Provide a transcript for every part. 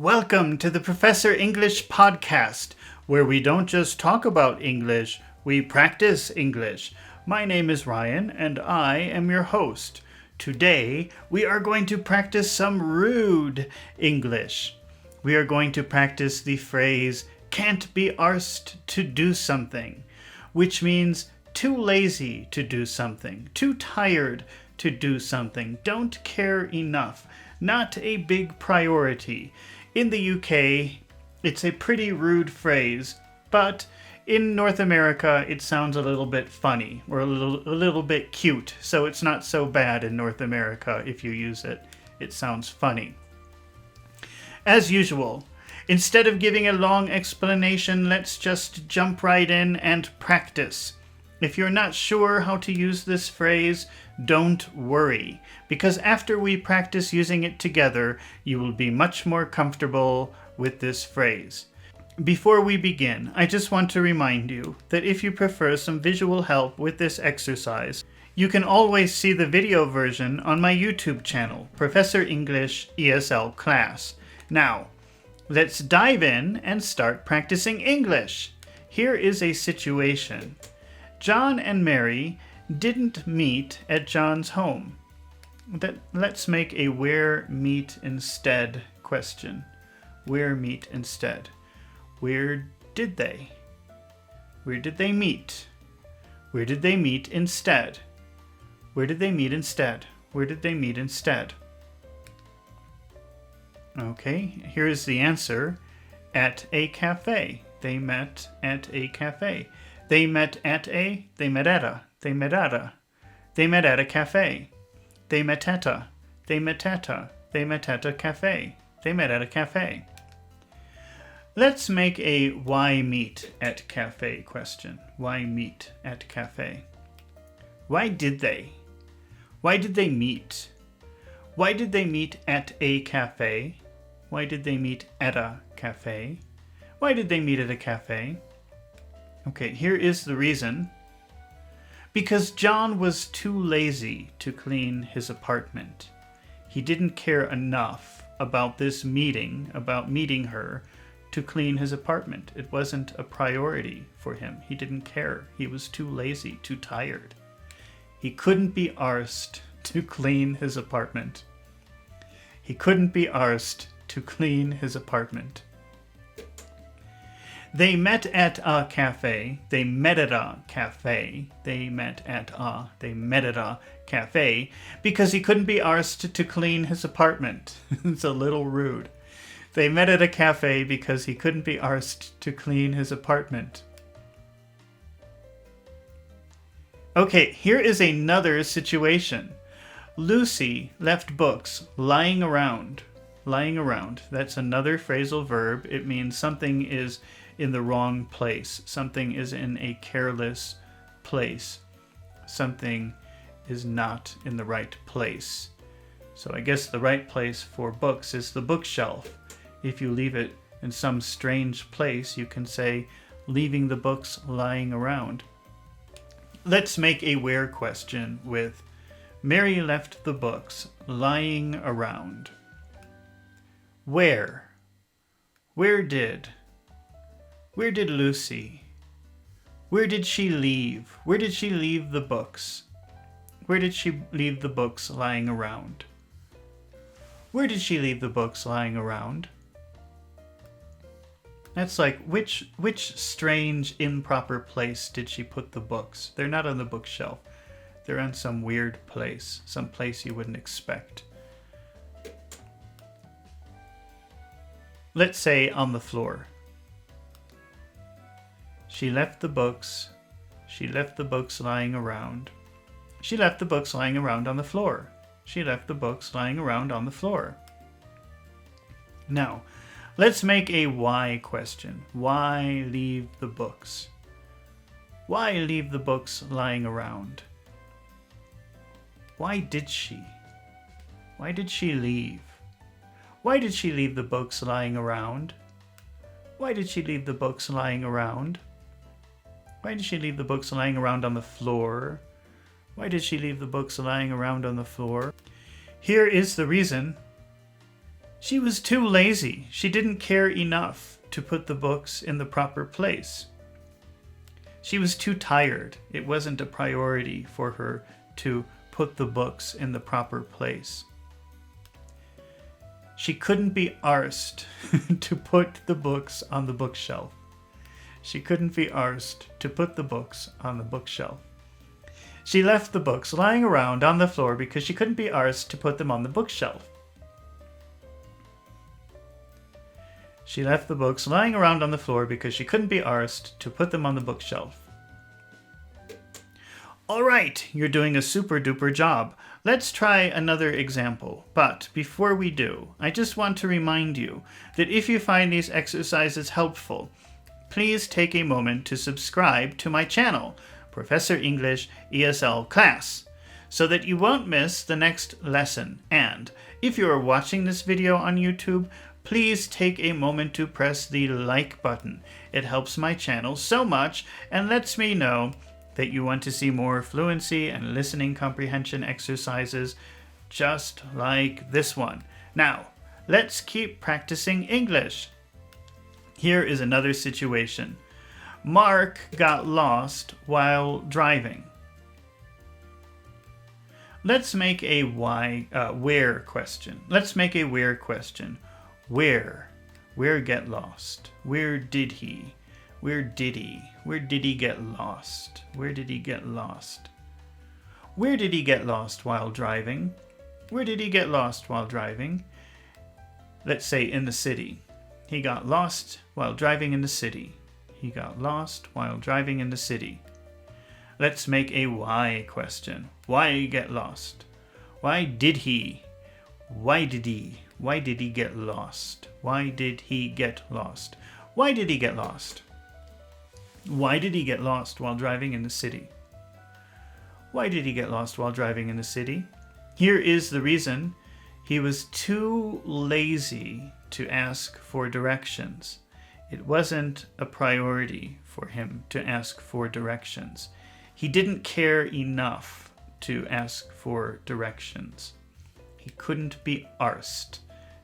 Welcome to the Professor English podcast, where we don't just talk about English, we practice English. My name is Ryan, and I am your host. Today, we are going to practice some rude English. We are going to practice the phrase, can't be arsed to do something, which means too lazy to do something, too tired to do something, don't care enough, not a big priority. In the UK, it's a pretty rude phrase, but in North America, it sounds a little bit funny or a little bit cute, so it's not so bad in North America if you use it. It sounds funny. As usual, instead of giving a long explanation, let's just jump right in and practice. If you're not sure how to use this phrase, don't worry, because after we practice using it together, you will be much more comfortable with this phrase. Before we begin, I just want to remind you that if you prefer some visual help with this exercise, you can always see the video version on my YouTube channel, Professor English ESL Class. Now, let's dive in and start practicing English. Here is a situation. John and Mary didn't meet at John's home. Let's make a where meet instead question. Where meet instead? Where did they? Where did they meet? Where did they meet instead? Where did they meet instead? Where did they meet instead? Okay, here's the answer. At a cafe. They met at a cafe. They met at a, they met at a, they met at a. They met at a cafe. They met at a, they met at a, they met at a cafe. They met at a cafe. Let's make a why meet at cafe question. Why meet at cafe? Why did they? Why did they meet? Why did they meet at a cafe? Why did they meet at a cafe? Why did they meet at a cafe? Okay, here is the reason. Because John was too lazy to clean his apartment. He didn't care enough about this meeting, about meeting her, to clean his apartment. It wasn't a priority for him. He didn't care. He was too lazy, too tired. He couldn't be arsed to clean his apartment. He couldn't be arsed to clean his apartment. They met at a cafe. They met at a cafe. They met at a cafe because he couldn't be arsed to clean his apartment. It's a little rude. They met at a cafe because he couldn't be arsed to clean his apartment. Okay, here is another situation. Lucy left books lying around. Lying around. That's another phrasal verb. It means something is in the wrong place. Something is in a careless place. Something is not in the right place. So I guess the right place for books is the bookshelf. If you leave it in some strange place, you can say, leaving the books lying around. Let's make a where question with, Mary left the books lying around. Where? Where did Lucy? Where did she leave? Where did she leave the books? Where did she leave the books lying around? Where did she leave the books lying around? That's like, which strange, improper place did she put the books? They're not on the bookshelf. They're in some weird place, some place you wouldn't expect. Let's say on the floor. She left the books lying around. She left the books lying around on the floor. She left the books lying around on the floor. Now, let's make a why question. Why leave the books? Why leave the books lying around? Why did she? Why did she leave? Why did she leave the books lying around? Why did she leave the books lying around? Why did she leave the books lying around on the floor? Why did she leave the books lying around on the floor? Here is the reason. She was too lazy. She didn't care enough to put the books in the proper place. She was too tired. It wasn't a priority for her to put the books in the proper place. She couldn't be arsed to put the books on the bookshelf. She couldn't be arsed to put the books on the bookshelf. She left the books lying around on the floor because she couldn't be arsed to put them on the bookshelf. She left the books lying around on the floor because she couldn't be arsed to put them on the bookshelf. All right, you're doing a super duper job. Let's try another example. But before we do, I just want to remind you that if you find these exercises helpful, please take a moment to subscribe to my channel, Professor English ESL Class, so that you won't miss the next lesson. And if you are watching this video on YouTube, please take a moment to press the like button. It helps my channel so much and lets me know that you want to see more fluency and listening comprehension exercises just like this one. Now, let's keep practicing English. Here is another situation. Mark got lost while driving. Let's make a where question. Let's make a where question. Where? Where get lost? Where did he? Where did he? Where did he get lost? Where did he get lost? Where did he get lost while driving? Where did he get lost while driving? Let's say in the city. He got lost while driving in the city. He got lost while driving in the city. Let's make a why question. Why get lost? Why did he? Why did he? Why did he get lost? Why did he get lost? Why did he get lost? Why did he get lost while driving in the city? Why did he get lost while driving in the city? Here is the reason. He was too lazy to ask for directions. It wasn't a priority for him to ask for directions. He didn't care enough to ask for directions. He couldn't be arsed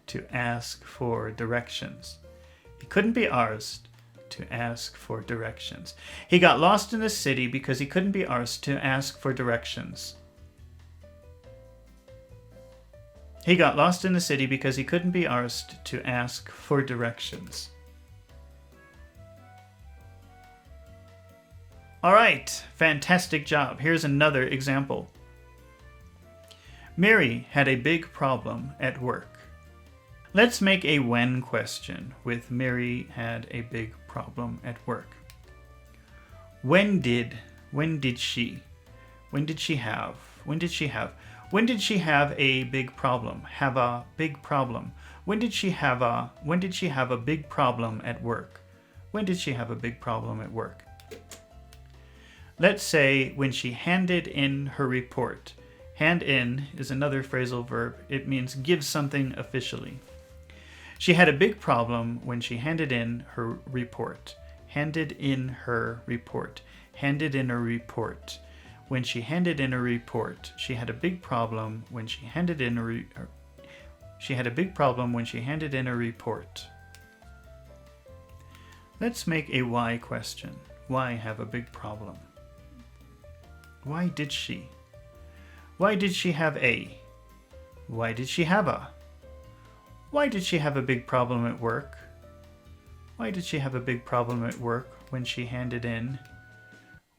to ask for directions. He couldn't be arsed to ask for directions. He got lost in the city because he couldn't be arsed to ask for directions. He got lost in the city because he couldn't be arsed to ask for directions. All right, fantastic job. Here's another example. Mary had a big problem at work. Let's make a when question with Mary had a big problem at work. When did she have a big problem? Have a big problem. When did she have a big problem at work? When did she have a big problem at work? Let's say when she handed in her report. Hand in is another phrasal verb. It means give something officially. She had a big problem when she handed in her report. Handed in her report. Handed in a report. When she handed in a report, she had a big problem when she handed in a she had a big problem when she handed in a report. Let's make a why question. Why have a big problem? Why did she? Why did she have a? Why did she have a? Why did she have a big problem at work? Why did she have a big problem at work when she handed in?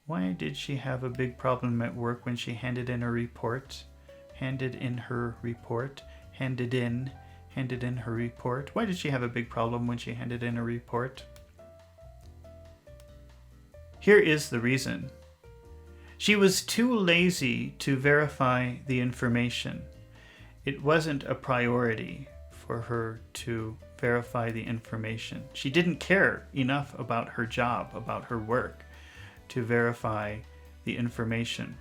Why did she have a big problem at work when she handed in a report? Handed in her report. Handed in her report. Why did she have a big problem when she handed in a report? Here is the reason. She was too lazy to verify the information. It wasn't a priority for her to verify the information. She didn't care enough about her job, about her work, to verify the information.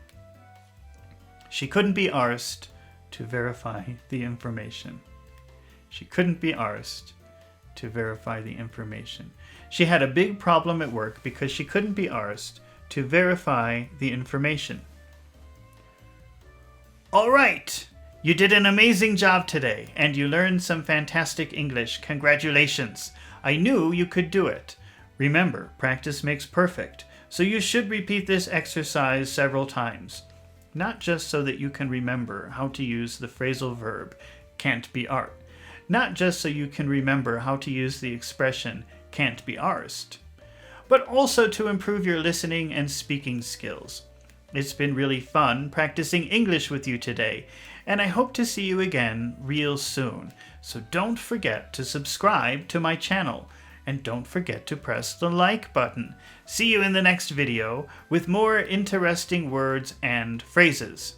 She couldn't be arsed to verify the information. She couldn't be arsed to verify the information. She had a big problem at work because she couldn't be arsed to verify the information. All right, You did an amazing job today, and you learned some fantastic English. Congratulations! I knew you could do it. Remember, practice makes perfect, so you should repeat this exercise several times. Not just so that you can remember how to use the phrasal verb, can't be art. Not just so you can remember how to use the expression, can't be arsed. But also to improve your listening and speaking skills. It's been really fun practicing English with you today, and I hope to see you again real soon. So don't forget to subscribe to my channel, and don't forget to press the like button. See you in the next video with more interesting words and phrases.